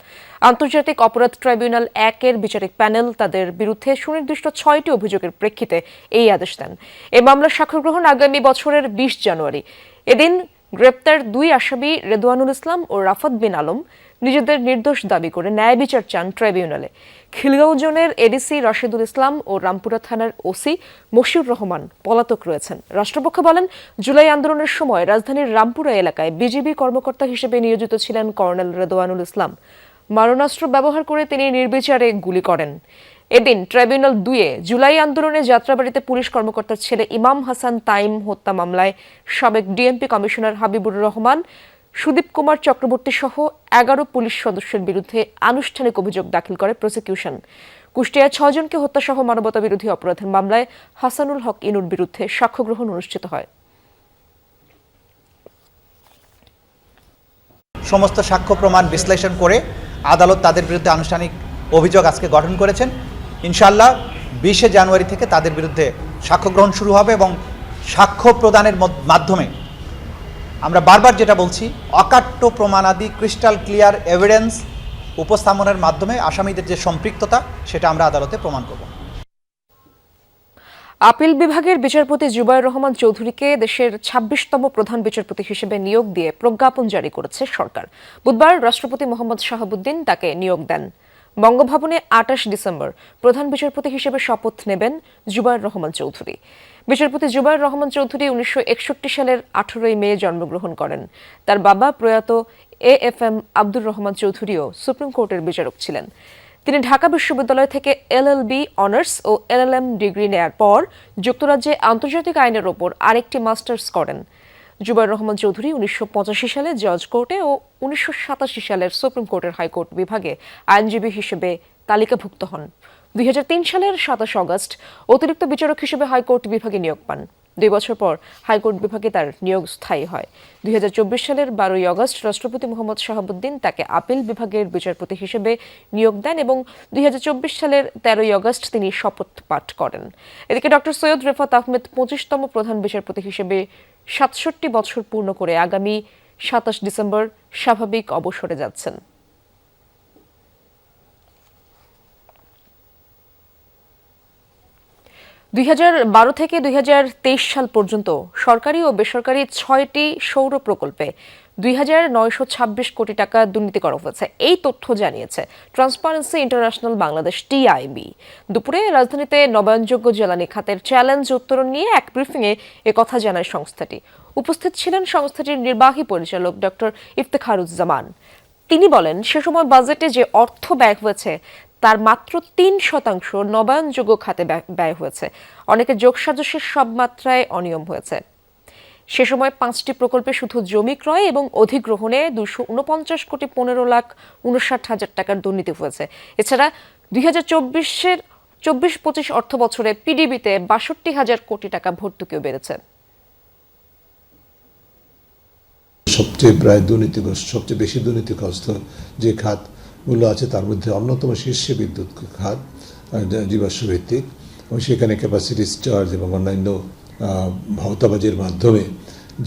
আন্তর্জাতিক অপরাধ ট্রাইব্যুনাল 1-এর বিচারিক প্যানেল তাদের বিরুদ্ধে সুনির্দিষ্ট 6টি অভিযোগের প্রেক্ষিতে এই আদেশ দেন। এই মামলার সাক্ষ্য গ্রহণ আগামী বছরের 20 জানুয়ারি। এদিন গ্রেপ্তার 2 আসামি রেদওয়ানুল ইসলাম ও রাফাত বিন আলম নিজেদের নির্দোষ দাবি করে ন্যায় বিচার চান ট্রাইব্যুনালে। খিলগাঁও জোনের এডিসি রাশেদুল ইসলাম ও রামপুরা থানার ওসি মশিউর রহমান পলাতক রয়েছেন। রাষ্ট্রপক্ষ বলেন, জুলাই আন্দোলনের সময় রাজধানীর রামপুরা এলাকায় বিজিবি কর্মকর্তা হিসেবে নিয়োজিত ছিলেন কর্নেল রেদওয়ানুল ইসলাম। মারণাস্ত্র ব্যবহার করে তিনি নির্বিচারে গুলি করেন। এদিন ট্রাইব্যুনাল 2-এ জুলাই আন্দোলনে যাত্রাবাড়িতে পুলিশ কর্মকর্তার ছেলে ইমাম হাসান তাইম হত্যা মামলায় সাবেক ডিএমপি কমিশনার হাবিবুর রহমান, সুদীপ কুমার চক্রবর্তী সহ 11 পুলিশ সদস্যের বিরুদ্ধে আনুষ্ঠানিক অভিযোগ দাখিল করে প্রসিকিউশন। কুষ্টিয়ায় 6 জনকে হত্যাসহ মানবতা বিরোধী অপরাধের মামলায় হাসানুল হক ইনুর বিরুদ্ধে সাক্ষ্য গ্রহণ অনুষ্ঠিত হয়। সমস্ত সাক্ষ্য প্রমাণ বিশ্লেষণ করে আদালত তাদের বিরুদ্ধে আনুষ্ঠানিক অভিযোগ আজকে গঠন করেছেন। ইনশাআল্লাহ 20 জানুয়ারি থেকে তাদের বিরুদ্ধে সাক্ষ্য গ্রহণ শুরু হবে এবং সাক্ষ্য প্রদানের মাধ্যমে আমরা বারবার যেটা বলছি, অকাট্য প্রমাণাদি ক্রিস্টাল ক্লিয়ার এভিডেন্স উপস্থাপনের মাধ্যমে আসামিদের যে সম্পৃক্ততা সেটা আমরা আদালতে প্রমাণ করব। আপিল বিভাগের বিচারপতি জুবায়ের রহমান চৌধুরীকে দেশের 26তম প্রধান বিচারপতি হিসেবে নিয়োগ দিয়ে প্রজ্ঞাপন জারি করেছে সরকার। বুধবার রাষ্ট্রপতি মোহাম্মদ শাহাবুদ্দিন তাকে নিয়োগ দেন। বঙ্গভবনে 28 ডিসেম্বর প্রধান বিচারপতি হিসেবে শপথ নেবেন জুবায়ের রহমান চৌধুরী। বিচারপতি জুবায়ের রহমান চৌধুরী 1961 সালের 18 মে জন্মগ্রহণ করেন। তার বাবা প্রয়াত AFM আব্দুর রহমান চৌধুরীও সুপ্রিম কোর্টের বিচারক ছিলেন। তিনি ঢাকা বিশ্ববিদ্যালয় থেকে LLB অনার্স ও LLM ডিগ্রি নেয়ার পর যুক্তরাজ্যে আন্তর্জাতিক আইনের ওপর আরেকটি মাস্টার্স করেন। জুবায়ের রহমান চৌধুরী 1985 সালে জজ কোর্টে ও 1987 সালের সুপ্রিম কোর্টের হাইকোর্ট বিভাগে আইনজীবী হিসেবে তালিকাভুক্ত হন। 2003 সালের 27 আগস্ট অতিরিক্ত বিচারক হিসেবে হাইকোর্ট বিভাগে নিয়োগ পান। 2 বছর পর হাইকোর্ট বিভাগে তার নিয়োগ স্থায়ী হয়। 2024 সালের 12 আগস্ট রাষ্ট্রপতি মোহাম্মদ শাহাবুদ্দিন তাকে আপিল বিভাগের বিচারপতি হিসেবে নিয়োগ দেন এবং 2024 সালের 13 আগস্ট তিনি শপথ পাঠ করেন। এদিকে ডক্টর সৈয়দ রেফাত আহমেদ 25তম প্রধান বিচারপতি হিসেবে 67 বছর পূর্ণ করে আগামী 27 ডিসেম্বর স্বাভাবিক অবসরে যাচ্ছেন। (2012 থেকে 2023 সাল পর্যন্ত সরকারি ও বেসরকারি 6টি সৌর প্রকল্পে 2,926 কোটি টাকা দুর্নীতি করা হয়েছে। এই তথ্য জানিয়েছে ট্রান্সপারেন্সি ইন্টারন্যাশনাল বাংলাদেশ TIB। দুপুরে রাজধানীতে নবায়নযোগ্য জ্বালানি খাতের চ্যালেঞ্জ উত্তরণ নিয়ে এক ব্রিফিংয়ে একথা জানায় সংস্থাটি। উপস্থিত ছিলেন সংস্থাটির নির্বাহী পরিচালক ডক্টর ইফতেখারুজ্জামান। তিনি বলেন, সে সময় বাজেটে যে অর্থ ব্যয় হয়েছে তার মাত্র 3% নবায়নযোগ্য খাতে ব্যয় হয়েছে। অনেকে যোগসাজশের সব মাত্রায় অনিয়ম হয়েছে। সে সময় 5টি প্রকল্পে শুধু জমি ক্রয় এবং অধিগ্রহণে 249 কোটি 15,59,000 টাকার দুর্নীতি হয়েছে। এছাড়া 2024-25 অর্থ বছরে PDB-তে 62,000 কোটি টাকা ভর্তুকিও বেড়েছে। সবচেয়ে সবচেয়ে বেশি দুর্নীতিগ্রস্ত যে খাতগুলো আছে তার মধ্যে অন্যতম শীর্ষে বিদ্যুৎ খাত, জীবাশ্ম ভিত্তিক, এবং সেখানে ক্যাপাসিটি চার্জ এবং অন্যান্য ভাওতাবাজির মাধ্যমে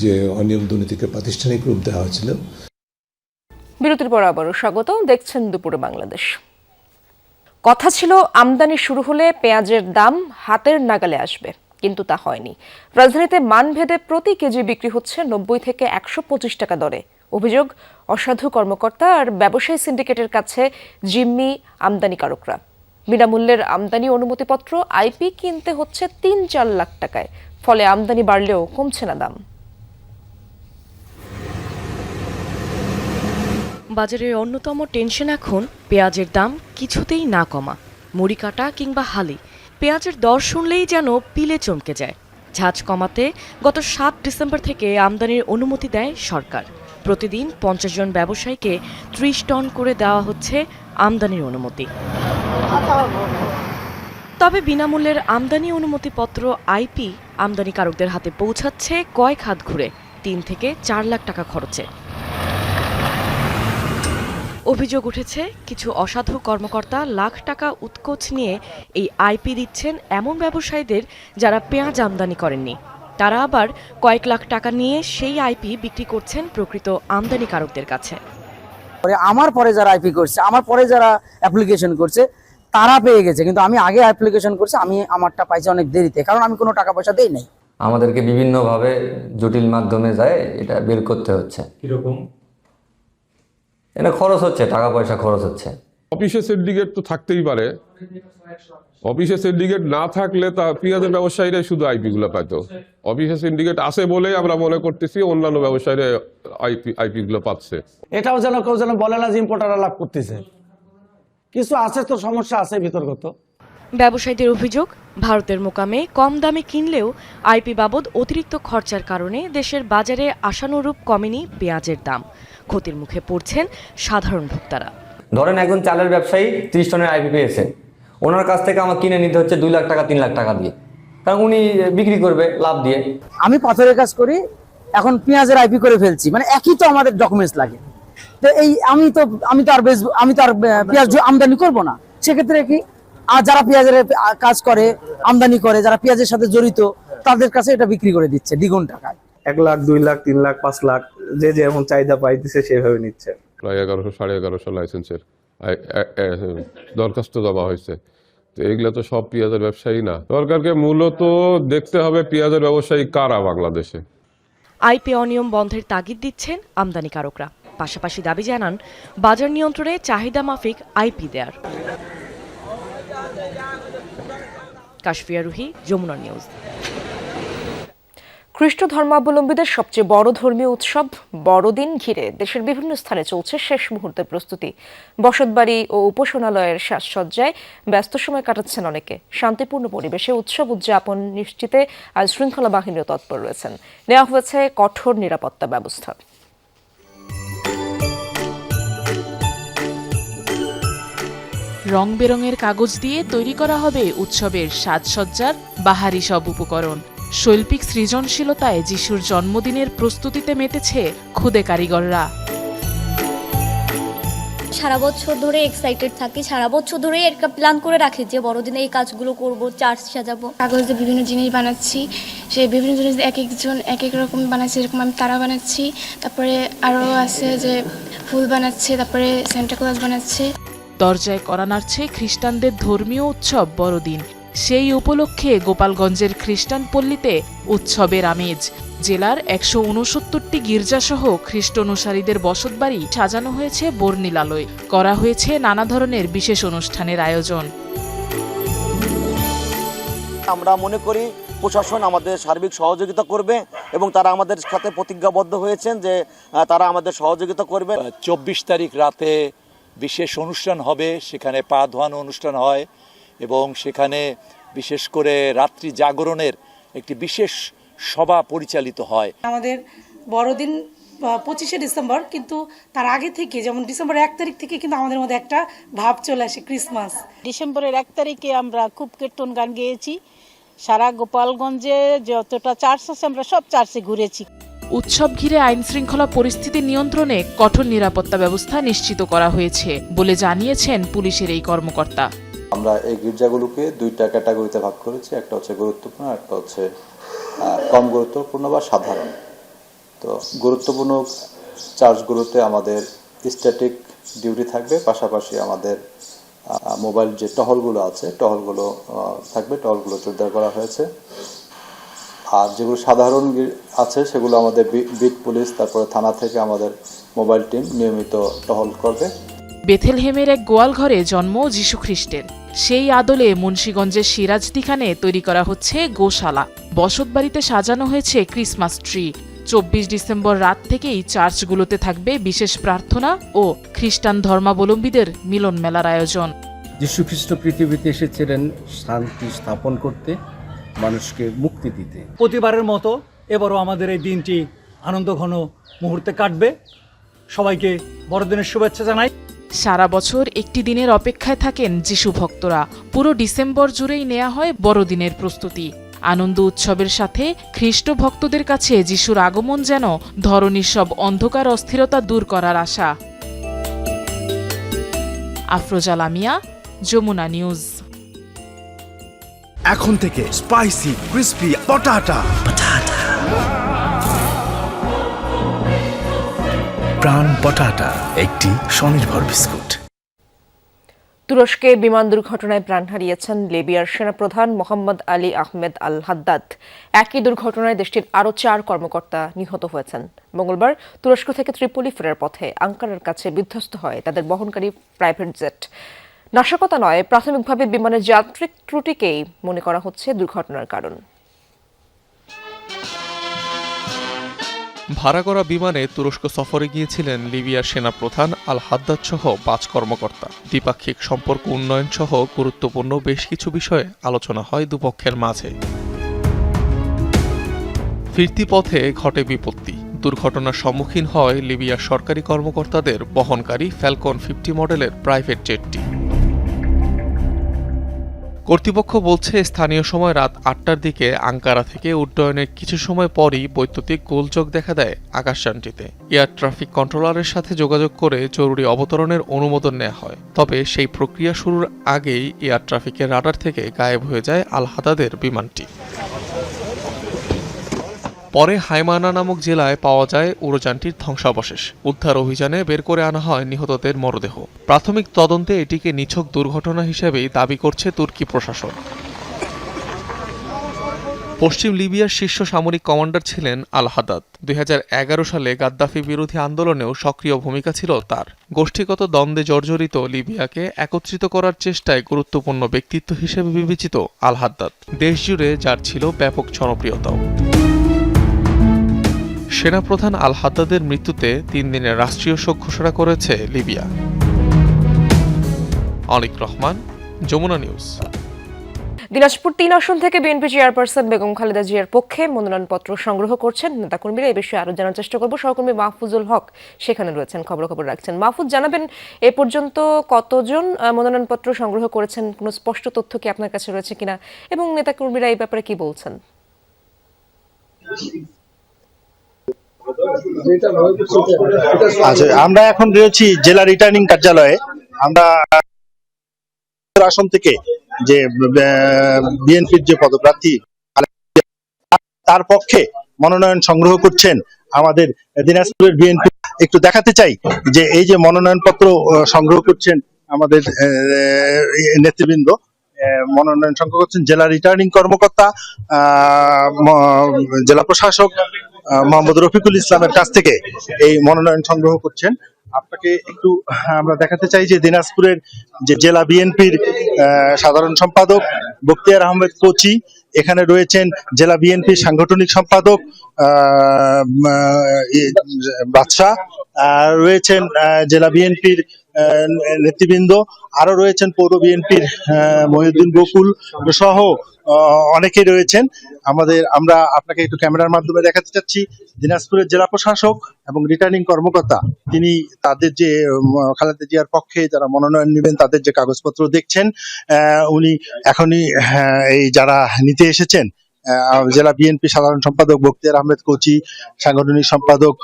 যে অনিয়ম দুর্নীতিকে প্রাতিষ্ঠানিক রূপ দেওয়া হয়েছিল। বিরতির পর আবারও স্বাগত, দেখছেন দুপুরে বাংলাদেশ। কথা ছিল আমদানি শুরু হলে পেঁয়াজের দাম হাতের নাগালে আসবে, কিন্তু তা হয়নি। রাজধানীতে মানভেদে প্রতি কেজি বিক্রি হচ্ছে 90 থেকে 125 টাকা দরে। অভিযোগ, অসাধু কর্মকর্তা আর ব্যবসায়ী সিন্ডিকেটের কাছে জিম্মি আমদানিকারকরা। বিনামূল্যের আমদানি অনুমতিপত্র আইপি কিনতে হচ্ছে ৩-৪ লাখ টাকায়, ফলে আমদানি বাড়লেও কমছে না দাম। বাজারের অন্যতম টেনশন এখন পেঁয়াজের দাম কিছুতেই না কমা। মুড়ি কাটা কিংবা হালি পেঁয়াজের দর শুনলেই যেন পিলে চমকে যায়। ঝাঁজ কমাতে গত ৭ ডিসেম্বর থেকে আমদানির অনুমতি দেয় সরকার। প্রতিদিন ৫০ জন ব্যবসায়ীকে ৩০ টন করে দেওয়া হচ্ছে আমদানির অনুমতি। তবে বিনামূল্যের আমদানি অনুমতিপত্র আইপি আমদানিকারকদের হাতে পৌঁছাচ্ছে কয়েক হাত ঘুরে ৩ থেকে ৪ লাখ টাকা খরচে। অভিযোগ উঠেছে কিছু অসাধু কর্মকর্তা লাখ টাকা উৎকোচ নিয়ে এই আইপি দিচ্ছেন এমন ব্যবসায়ীদের যারা পেঁয়াজ আমদানি করেননি। তারা আবার কয়েক লাখ টাকা নিয়ে সেই আইপি বিক্রি করছেন প্রকৃত আমদানিকারকদের কাছে। আমার পরে যারা আইপি করছে, আমার পরে যারা অ্যাপ্লিকেশন করছে তারা পেয়ে গেছে, কিন্তু আমি আগে অ্যাপ্লিকেশন করছি, আমি আমারটা পাইছি অনেক দেরিতে, কারণ আমি কোনো টাকা পয়সা দেই নাই। আমাদেরকে বিভিন্নভাবে জটিল মাধ্যমে যায় এটা বের করতে হচ্ছে। কিরকম? এটা খরচ হচ্ছে, টাকা পয়সা খরচ হচ্ছে। অফিসে সিন্ডিকেট তো থাকতেই পারে, অফিসে সিন্ডিকেট না থাকলে তা পেঁয়াজের ব্যবসায়ীরাই শুধু আইপি গুলো পাইতো। অফিসে সিন্ডিকেট আছে বলে আমরা মনে করতেছি অন্যান্য ব্যবসায়ীরা আইপি গুলো পাচ্ছে। এটাও যেন কেউ যেন বলে না যে ইম্পোর্টাররা লাভ করতেছে, কিছু আছে তো সমস্যা আছে ভিতরগত। ব্যবসায়ীদের অভিযোগ, ভারতের মোকামে কম দামে কিনলেও আইপি বাবদ অতিরিক্ত খরচার কারণে দেশের বাজারে আশানুরূপ কমেনি পেঁয়াজের দাম। ক্ষতির মুখে পড়ছেন সাধারণ ভোক্তারা। ধরেন একজন চালের ব্যবসায়ী ৩০ টনের আইপি পেয়েছে, ওনার কাছ থেকে আমার কিনে নিতে হচ্ছে ২ লাখ টাকা ৩ লাখ টাকা দিয়ে, কারণ উনি বিক্রি করবে লাভ দিয়ে। আমি পাথরের কাজ করি, এখন পেঁয়াজের আইপি করে ফেলছি, মানে একই তো আমাদের ডকুমেন্টস লাগে। তো এই আমি তো আর পেঁয়াজ আমদানি করব না, সেক্ষেত্রে কি আর যারা পেঁয়াজের কাজ করে আমদানি করে, যারা পেঁয়াজের সাথে জড়িত, তাদের কাছে এটা বিক্রি করে দিচ্ছে দ্বিগুণ টাকায়। ১ লাখ ২ লাখ ৩ লাখ ৫ লাখ যে যেমন চাহিদা পাইতেছে সেভাবে নিচ্ছে। প্রায় ১১০০ ১১৫০ লাইসেন্সের দরখাস্ত জমা হয়েছে। তো এগুলো তো সব পেঁয়াজের ব্যবসায়ী না। সরকারকে মূলত দেখতে হবে পেঁয়াজের ব্যবসায়ী কারা বাংলাদেশে। আইপি অনিয়ম বন্ধের তাগিদ দিচ্ছেন আমদানিকারকরা, পাশাপাশি দাবি জানান বাজার নিয়ন্ত্রণে চাহিদা মাফিক আইপি দেয়ার। কাশফিয়া রুহি, যমুনা নিউজ। খ্রিস্ট ধর্মাবলম্বীদের সবচেয়ে বড় ধর্মীয় উৎসব বড়দিন ঘিরে দেশের বিভিন্ন স্থানে চলছে শেষ মুহূর্তের প্রস্তুতি। বসতবাড়ি ও উপাসনালয়ের সাজসজ্জায় ব্যস্ত সময় কাটাচ্ছেন অনেকে। শান্তিপূর্ণ পরিবেশে উৎসব উদযাপন নিশ্চিতে আজ শৃঙ্খলা বাহিনীও তৎপর রয়েছেন। নেওয়া হয়েছে কঠোর নিরাপত্তা ব্যবস্থা। রং বেরঙের কাগজ দিয়ে তৈরি করা হবে উৎসবের সাজসজ্জার বাহারি সব উপকরণ। শৈল্পিক সৃজনশীলতায় যিশুর জন্মদিনের প্রস্তুতিতে মেতেছে খুদে কারিগররা। সারা বছর ধরে এক্সাইটেড থাকি, সারা বছর ধরে একটা প্ল্যান করে রাখি যে বড়দিনে এই কাজগুলো করব, চার্চ সাজাবো। কাগজ দিয়ে বিভিন্ন জিনিস বানাচ্ছি, সেই বিভিন্ন জিনিস এক একজন এক এক রকম বানাচ্ছে, যেরকম আমি তারা বানাচ্ছি, তারপরে আরও আছে যে ফুল বানাচ্ছে, তারপরে সান্টা ক্লজ বানাচ্ছে। দরজায় করা নাড়ছে খ্রিস্টানদের ধর্মীয় উৎসব বড়দিন। সেই উপলক্ষে গোপালগঞ্জের খ্রিস্টান পল্লীতে উৎসবের আমেজ। জেলার ১৬৯টি গির্জাসহ খ্রিস্ট অনুসারীদের বসতবাড়ি সাজানো হয়েছে বর্ণিল আলোয়। করা হয়েছে নানা ধরনের বিশেষ অনুষ্ঠানের আয়োজন। আমরা মনে করি প্রশাসন আমাদের সার্বিক সহযোগিতা করবে এবং তারা আমাদের সাথে প্রতিজ্ঞাবদ্ধ হয়েছেন যে তারা আমাদের সহযোগিতা করবে। ২৪ তারিখ রাতে বিশেষ অনুষ্ঠান হবে, সেখানে পা ধোয়ানো অনুষ্ঠান হয় এবং সেখানে বিশেষ করে রাত্রি জাগরণের একটি বিশেষ সভা পরিচালিত হয়। আমাদের বড়দিন 25শে ডিসেম্বর, কিন্তু তার আগে থেকে যেমন ডিসেম্বর 1 তারিখ থেকে কিন্তু আমাদের মধ্যে একটা ভাব চলে আসে ক্রিসমাস। ডিসেম্বরের 1 তারিখে আমরা খুব কীর্তন গান গেয়েছি। সারা গোপালগঞ্জে যতটা চার্চ আছে আমরা সব চার্চে ঘুরেছি। উৎসব ঘিরে আইন শৃঙ্খলা পরিস্থিতি নিয়ন্ত্রণে কঠোর নিরাপত্তা ব্যবস্থা নিশ্চিত করা হয়েছে বলে জানিয়েছেন পুলিশের এই কর্মকর্তা। আমরা এই গির্জাগুলোকে 2টা ক্যাটাগরিতে ভাগ করেছি, একটা হচ্ছে গুরুত্বপূর্ণ, একটা হচ্ছে কম গুরুত্বপূর্ণ বা সাধারণ। তো গুরুত্বপূর্ণ চার্চগুলোতে আমাদের স্ট্যাটিক ডিউটি থাকবে, পাশাপাশি আমাদের মোবাইল যে টহলগুলো আছে টহলগুলো থাকবে, টহলগুলো জোরদার করা হয়েছে। আর যেগুলো সাধারণ আছে সেগুলো আমাদের বিট পুলিশ, তারপরে থানা থেকে আমাদের মোবাইল টিম নিয়মিত টহল করবে। বেথেলহেমের এক গোয়াল ঘরে জন্ম যীশু খ্রিস্টের। সেই আদলে মুন্সিগঞ্জের সিরাজদিখানে তৈরি করা হচ্ছে গোশালা। বসতবাড়িতে সাজানো হয়েছে ক্রিসমাস ট্রি। 24 ডিসেম্বর রাত থেকেই চার্চগুলোতে থাকবে বিশেষ প্রার্থনা ও খ্রিস্টান ধর্মাবলম্বীদের মিলন মেলার আয়োজন। যীশুখ্রিস্ট পৃথিবীতে এসেছিলেন শান্তি স্থাপন করতে, মানুষকে মুক্তি দিতে। প্রতিবারের মতো এবারও আমাদের এই দিনটি আনন্দঘন মুহূর্তে কাটবে। সবাইকে বড়দিনের শুভেচ্ছা জানাই। সারা বছর একটি দিনের অপেক্ষায় থাকেন যিশু ভক্তরা। পুরো ডিসেম্বর জুড়েই নেওয়া হয় বড়দিনের প্রস্তুতি। আনন্দ উৎসবের সাথে খ্রিস্ট ভক্তদের কাছে যিশুর আগমন যেন ধরনীর সব অন্ধকার অস্থিরতা দূর করার আশা। আফরোজা লামিয়া, যমুনা নিউজ। এখন থেকে স্পাইসি ক্রিস্পি পটাটা প্রাণ পটাটা একটি স্বনির্ভর বিস্কুট। তুরস্কে বিমান দুর্ঘটনায় প্রাণ হারিয়েছেন লিবিয়ার সেনাপ্রধান মোহাম্মদ আলী আহমেদ আল হাদ্দাদ। একই দুর্ঘটনায় দেশটির আরও 4 কর্মকর্তা নিহত হয়েছেন। মঙ্গলবার তুরস্ক থেকে ত্রিপোলি ফেরার পথে আঙ্কারার কাছে বিধ্বস্ত হয় তাদের বহনকারী প্রাইভেট জেট। নাশকতা নয়, প্রাথমিকভাবে বিমানের যান্ত্রিক ত্রুটিকেই মনে করা হচ্ছে দুর্ঘটনার কারণ। ভাড়া করা বিমানে তুরস্ক সফরে গিয়েছিলেন লিবিয়ার সেনাপ্রধান আল হাদ্দাদ সহ 5 কর্মকর্তা। দ্বিপাক্ষিক সম্পর্ক উন্নয়ন সহ গুরুত্বপূর্ণ বেশ কিছু বিষয়ে আলোচনা হয় দুপক্ষের মাঝে। ফিরতি পথে ঘটে বিপত্তি। দুর্ঘটনার সম্মুখীন হয় লিবিয়ার সরকারি কর্মকর্তাদের বহনকারী ফ্যালকন 50 মডেলের প্রাইভেট জেটটি। কর্তৃপক্ষ বলছে স্থানীয় সময় রাত 8টার দিকে আঙ্কারা থেকে উড্ডয়নের কিছু সময় পরই বৈদ্যুতিক গোলযোগ দেখা দেয় আকাশযানটিতে। এয়ার ট্রাফিক কন্ট্রোলারের সাথে যোগাযোগ করে জরুরি অবতরণের অনুমোদন নেওয়া হয়। তবে সেই প্রক্রিয়া শুরুর আগেই এয়ার ট্রাফিকের রাডার থেকে গায়েব হয়ে যায় আল হাদাদের বিমানটি। পরে হাইমানা নামক জেলায় পাওয়া যায় উড়োযানটির ধ্বংসাবশেষ। উদ্ধার অভিযানে বের করে আনা হয় নিহতদের মরদেহ। প্রাথমিক তদন্তে এটিকে নিছক দুর্ঘটনা হিসেবেই দাবি করছে তুর্কি প্রশাসন। পশ্চিম লিবিয়ার শীর্ষ সামরিক কমান্ডার ছিলেন আল হাদাদ। 2011 সালে গাদ্দাফি বিরোধী আন্দোলনেও সক্রিয় ভূমিকা ছিল তার। গোষ্ঠীগত দ্বন্দ্বে জর্জরিত লিবিয়াকে একত্রিত করার চেষ্টায় গুরুত্বপূর্ণ ব্যক্তিত্ব হিসেবে বিবেচিত আল হাদাদ, দেশজুড়ে যার ছিল ব্যাপক জনপ্রিয়তাও। সেনাপ্রধান আল হাদ্দাদের মৃত্যুতে 3 দিনের রাষ্ট্রীয় শোক ঘোষণা করেছে লিবিয়া। অনিক রহমান, যমুনা নিউজ। দিনাজপুর 3 আসন থেকে বিএনপি চেয়ারপারসন বেগম খালেদা জিয়ার পক্ষে মনোনয়নপত্র সংগ্রহ করছেন নেতাকর্মীরা। এই বিষয়ে আরো জানার চেষ্টা করব। সহকর্মী মাহফুজুল হক সেখানে রয়েছেন, খবর রাখছেন। মাহফুজ, জানাবেন এ পর্যন্ত কতজন মনোনয়নপত্র সংগ্রহ করেছেন? কোনো স্পষ্ট তথ্য কি আপনার কাছে রয়েছে কিনা, এবং নেতাকর্মীরা এই ব্যাপারে কি বলছেন? আচ্ছা, আমরা এখন রয়েছি জেলা রিটার্নিং কার্যালয়ে। আমরা আসন থেকে যে বিএনপির যে পদপ্রার্থী তার পক্ষে মনোনয়ন সংগ্রহ করছেন আমাদের দিনাজপুরের বিএনপি। একটু দেখাতে চাই যে এই যে মনোনয়নপত্র সংগ্রহ করছেন আমাদের নেতৃবৃন্দ, মনোনয়ন সংগ্রহ করছেন জেলা রিটার্নিং কর্মকর্তা, জেলা প্রশাসক মোহাম্মদ রফিকুল ইসলামের কাছ থেকে এই মনোনয়ন সংগ্রহ করছেন। আপনাকে একটু আমরা দেখাতে চাই যে দিনাজপুরের যে জেলা বিএনপির সাধারণ সম্পাদক বখতিয়ার আহমেদ কোচি, এখানে রয়েছেন জেলা বিএনপির সাংগঠনিক সম্পাদক বাদশাহ, রয়েছেন জেলা বিএনপির নেতৃবৃন্দ, আরো রয়েছেন পৌর বিএনপির মহিউদ্দিন বকুল সহ অনেকেই রয়েছেন। আমরা আপনাকে একটু ক্যামেরার মাধ্যমে দেখাতে চাচ্ছি দিনাজপুরের জেলা প্রশাসক এবং রিটার্নিং কর্মকর্তা, তিনি তাদের যে খালেদা জিয়ার পক্ষে যারা মনোনয়ন নেবেন তাদের যে কাগজপত্র দেখছেন, উনি এখনই এই যারা নিতে এসেছেন জেলা বিএনপি সাধারণ সম্পাদক বখতিয়ার আহমেদ কোচি, সাংগঠনিক সম্পাদক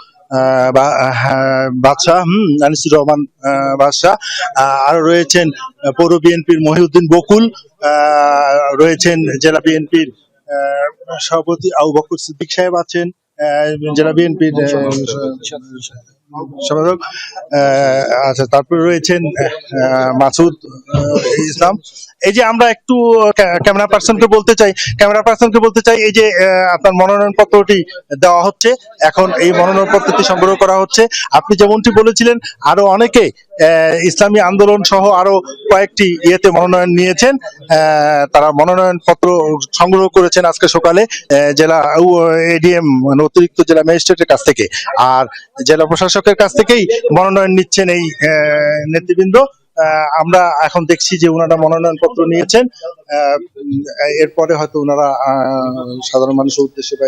বাদশাহ আনিসুর রহমান বাদশাহ, আরো রয়েছেন পৌর বিএনপির মহিউদ্দিন বকুল, রয়েছেন জেলা বিএনপির সভাপতি আবু বকর সিদ্দিক সাহেব আছেন, জেলা বিএনপির সম্পাদক আচ্ছা, তারপরে রয়েছেন মাসুদ ইসলাম। এই যে আমরা একটু ক্যামেরা পার্সনকে বলতে চাই এই যে আপনার মনোনয়ন পত্রটি দেওয়া হচ্ছে, এখন এই মনোনয়ন পত্রটি সংগ্রহ করা হচ্ছে। আপনি যেমনটি বলেছিলেন আরো অনেকে ইসলামী আন্দোলন সহ আরো কয়েকটি ইয়েতে মনোনয়ন নিয়েছেন, তারা মনোনয়ন পত্র সংগ্রহ করেছেন আজকে সকালে জেলা এডিএম মানে অতিরিক্ত জেলা ম্যাজিস্ট্রেটের কাছ থেকে, আর জেলা প্রশাসকের কাছ থেকেই মনোনয়ন নিচ্ছেন এই নেতৃবৃন্দ। আমরা এখন দেখছি যে ওনারা মনোনয়ন পত্র নিয়েছেন, এরপরে হয়তো ওনারা সাধারণ মানুষের উদ্দেশ্যে বা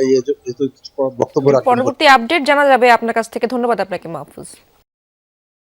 বক্তব্য রাখবেন। পরবর্তী আপডেট জানা যাবে আপনার কাছ থেকে। ধন্যবাদ আপনাকে মাহফুজ।